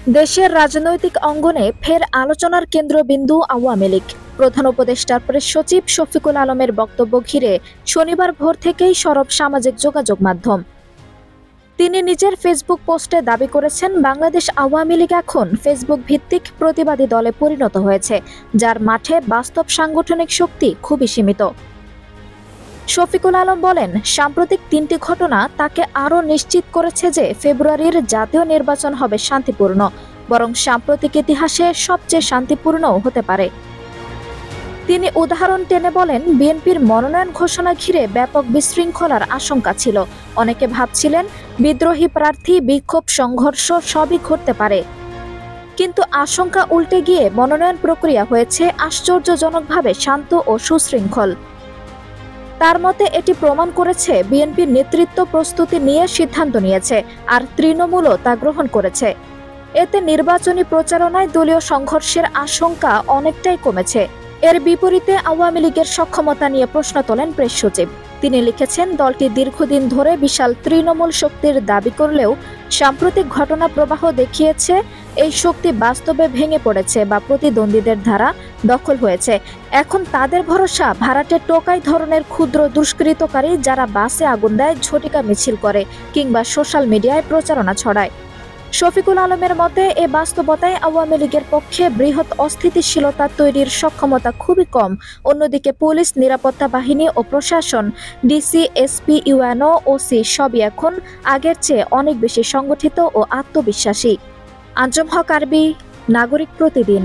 দেশের রাজনৈতিক অঙ্গনে ফের আলোচনার কেন্দ্রবিন্দু আওয়ামী লীগ। প্রধান উপদেষ্টার প্রেস সচিব শফিকুল আলমের বক্তব্য ঘিরে শনিবার ভোর থেকেই সরব সামাজিক যোগাযোগ মাধ্যম। তিনি নিজের ফেসবুক পোস্টে দাবি করেছেন, বাংলাদেশ আওয়ামী লীগ এখন ফেসবুক ভিত্তিক প্রতিবাদী দলে পরিণত হয়েছে, যার মাঠে বাস্তব সাংগঠনিক শক্তি খুবই সীমিত। শফিকুল আলম বলেন, সাম্প্রতিক 3টি ঘটনা তাকে আরও নিশ্চিত করেছে যে ফেব্রুয়ারির জাতীয় নির্বাচন হবে শান্তিপূর্ণ, বরং সাম্প্রতিক ইতিহাসে সবচেয়ে শান্তিপূর্ণও হতে পারে। তিনি উদাহরণ টেনে বলেন, বিএনপির মনোনয়ন ঘোষণা ঘিরে ব্যাপক বিশৃঙ্খলার আশঙ্কা ছিল। অনেকে ভাবছিলেন বিদ্রোহী প্রার্থী, বিক্ষোভ, সংঘর্ষ সবই ঘটতে পারে, কিন্তু আশঙ্কা উল্টে গিয়ে মনোনয়ন প্রক্রিয়া হয়েছে আশ্চর্যজনকভাবে শান্ত ও সুশৃঙ্খল। তার মতে এটি প্রমাণ করেছে বিএনপির নেতৃত্ব প্রস্তুতি নিয়ে সিদ্ধান্ত নিয়েছে, আর তৃণমূলও তা গ্রহণ করেছে। এতে নির্বাচনী প্রচারণায় দলীয় সংঘর্ষের আশঙ্কা অনেকটাই কমেছে। এর বিপরীতে আওয়ামী লীগের সক্ষমতা নিয়ে প্রশ্ন তোলেন প্রেস সচিব। তিনি লিখেছেন, দলটি দীর্ঘদিন ধরে বিশাল তৃণমূল শক্তির দাবি করলেও সাম্প্রতিক ঘটনা প্রবাহ দেখিয়েছে এই শক্তি বাস্তবে ভেঙে পড়েছে বা প্রতিদ্বন্দ্বীদের দ্বারা দখল হয়েছে। এখন তাদের ভরসা ভাড়াটে টোকাই ধরনের ক্ষুদ্র দুষ্কৃতকারী, যারা বাসে আগুন দেয়, ঝটিকা মিছিল করে কিংবা সোশ্যাল মিডিয়ায় প্রচারণা ছড়ায়। শফিকুল আলমের মতে, এ বাস্তবতায় আওয়ামী লীগের পক্ষে বৃহৎ অস্থিতিশীলতা তৈরির সক্ষমতা খুবই কম। অন্যদিকে পুলিশ, নিরাপত্তা বাহিনী ও প্রশাসন, ডিসি, এসপি, ইউএনও, ওসি সবই এখন আগের চেয়ে অনেক বেশি সংগঠিত ও আত্মবিশ্বাসী। আঞ্জুম হক আরবি, নাগরিক প্রতিদিন।